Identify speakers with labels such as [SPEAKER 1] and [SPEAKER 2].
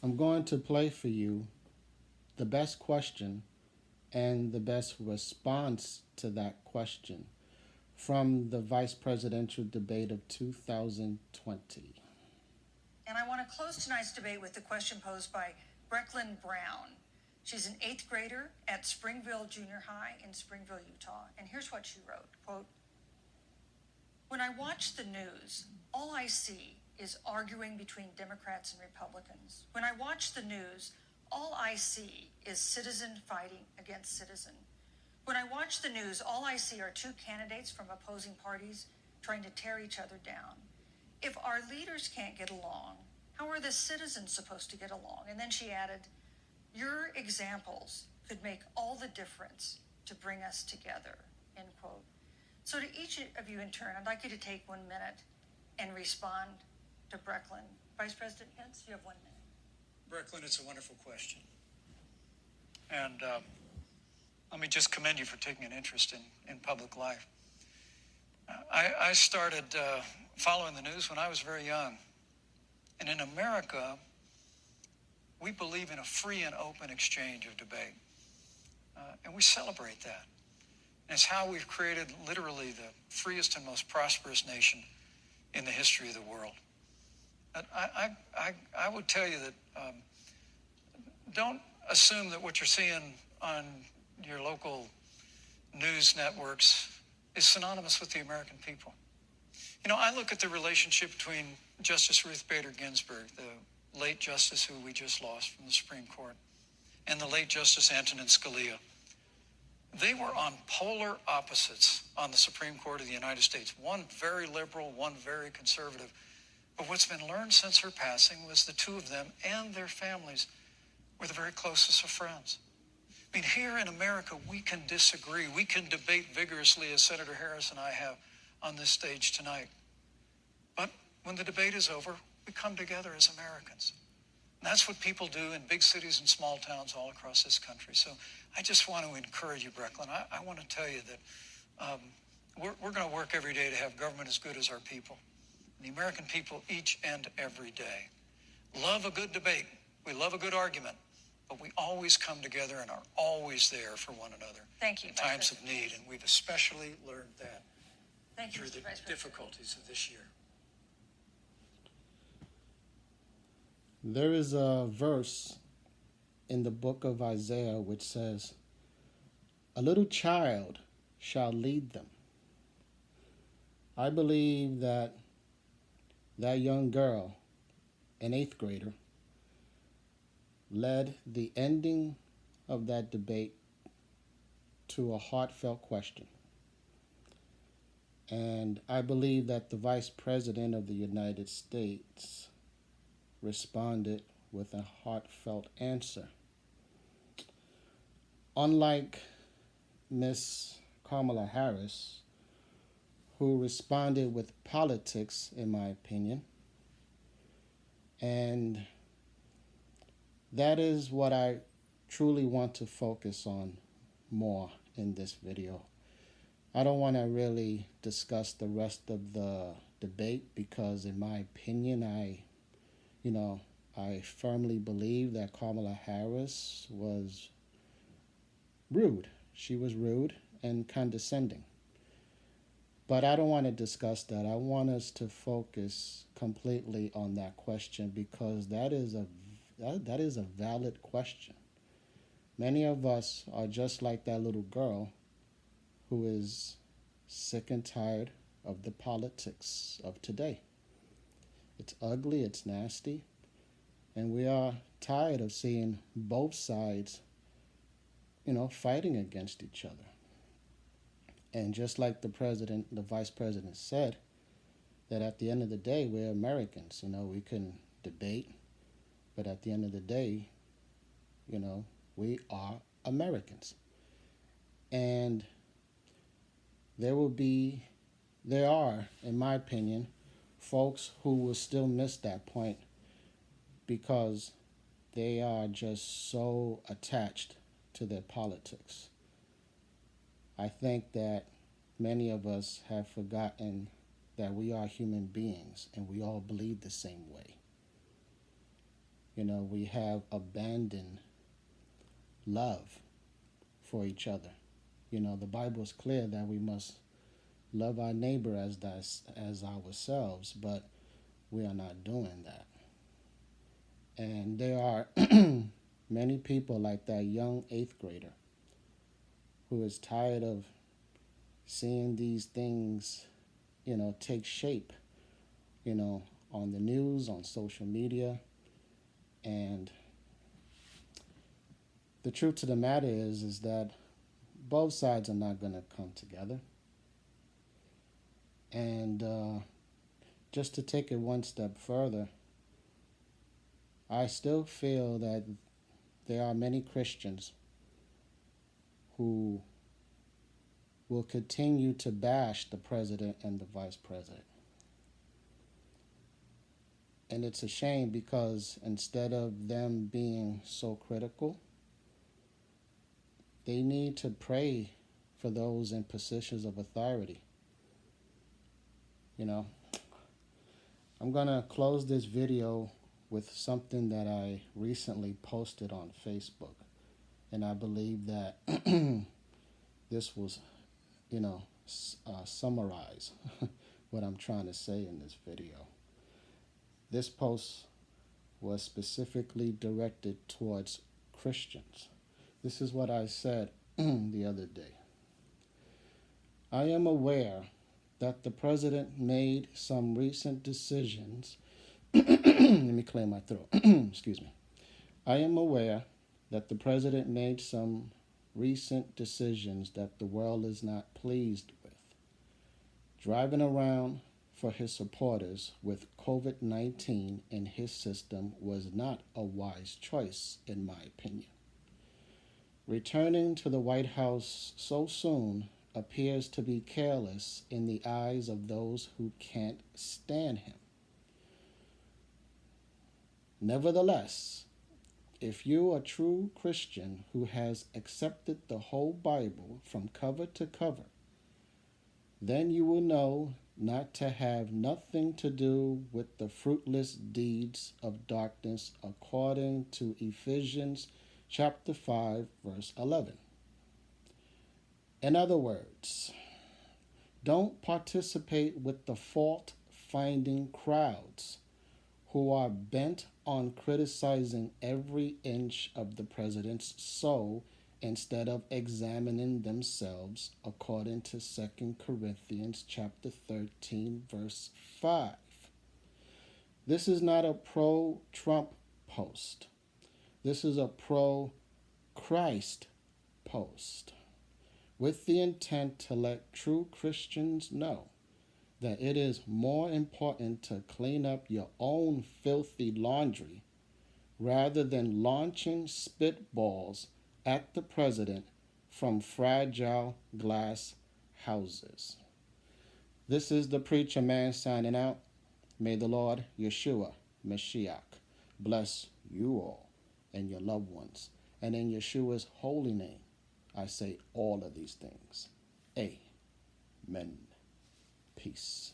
[SPEAKER 1] I'm going to play for you the best question and the best response to that question from the vice presidential debate of 2020. And I want to close tonight's debate with the question posed by Brecklin Brown. She's an eighth grader at Springville Junior High in Springville, Utah. And here's what she wrote, quote, "When I watch the news, all I see is arguing between Democrats and Republicans. When I watch the news, all I see is citizen fighting against citizen. When I watch the news, all I see are two candidates from opposing parties trying to tear each other down. If our leaders can't get along, how are the citizens supposed to get along?" And then she added, "Your examples could make all the difference to bring us together," end quote. So to each of you in turn, I'd like you to take 1 minute and respond to Brecklin. Vice President Pence, you have 1 minute.
[SPEAKER 2] Brecklin, it's a wonderful question. And let me just commend you for taking an interest in public life. I started following the news when I was very young. And in America, we believe in a free and open exchange of debate. And we celebrate that. And it's how we've created literally the freest and most prosperous nation in the history of the world. I would tell you that don't assume that what you're seeing on your local news networks is synonymous with the American people. You know, I look at the relationship between Justice Ruth Bader Ginsburg, the late justice who we just lost from the Supreme Court, and the late Justice Antonin Scalia. They were on polar opposites on the Supreme Court of the United States. One very liberal, one very conservative. But what's been learned since her passing was the two of them and their families were the very closest of friends. I mean, here in America, we can disagree. We can debate vigorously, as Senator Harris and I have on this stage tonight. But when the debate is over, we come together as Americans. And that's what people do in big cities and small towns all across this country. So I just want to encourage you, Brecklin. I want to tell you that we're going to work every day to have government as good as our people. And the American people each and every day love a good debate. We love a good argument. But we always come together and are always there for one another.
[SPEAKER 1] Thank you,
[SPEAKER 2] in times of need. And we've especially learned that through the difficulties of this year.
[SPEAKER 1] There is a verse in the book of Isaiah which says, "A little child shall lead them." I believe that young girl, an eighth grader, led the ending of that debate to a heartfelt question. And I believe that the Vice President of the United States responded with a heartfelt answer. Unlike Miss Kamala Harris, who responded with politics, in my opinion, and that is what I truly want to focus on more in this video. I don't want to really discuss the rest of the debate because, in my opinion, I firmly believe that Kamala Harris was rude. She was rude and condescending. But I don't want to discuss that. I want us to focus completely on that question because that is a valid question. Many of us are just like that little girl who is sick and tired of the politics of today. It's ugly, it's nasty, and we are tired of seeing both sides, fighting against each other. And just like the vice president said, that at the end of the day, we're Americans. We can debate, but at the end of the day, we are Americans. And there are, in my opinion, folks who will still miss that point because they are just so attached to their politics. I think that many of us have forgotten that we are human beings and we all bleed the same way. We have abandoned love for each other. The Bible is clear that we must love our neighbor as ourselves, but we are not doing that. And there are many people like that young 8th grader who is tired of seeing these things, take shape, on the news, on social media. And the truth of the matter is that both sides are not going to come together. And just to take it one step further, I still feel that there are many Christians who will continue to bash the president and the vice president. And it's a shame, because instead of them being so critical, they need to pray for those in positions of authority. I'm going to close this video with something that I recently posted on Facebook. And I believe that this was, summarize what I'm trying to say in this video. This post was specifically directed towards Christians. This is what I said the other day. I am aware that the president made some recent decisions. Let me clear my throat. Excuse me. I am aware that the president made some recent decisions that the world is not pleased with. Driving around for his supporters with COVID-19 in his system was not a wise choice, in my opinion. Returning to the White House so soon appears to be careless in the eyes of those who can't stand him. Nevertheless, if you are a true Christian who has accepted the whole Bible from cover to cover, then you will know not to have nothing to do with the fruitless deeds of darkness, according to Ephesians chapter 5, verse 11. In other words, don't participate with the fault-finding crowds who are bent on criticizing every inch of the president's soul instead of examining themselves, according to 2 Corinthians chapter 13, verse 5. This is not a pro-Trump post. This is a pro-Christ post, with the intent to let true Christians know that it is more important to clean up your own filthy laundry rather than launching spitballs at the president from fragile glass houses. This is the Preacher Man signing out. May the Lord Yeshua Mashiach bless you all and your loved ones. And in Yeshua's holy name, I say all of these things. Amen. Peace.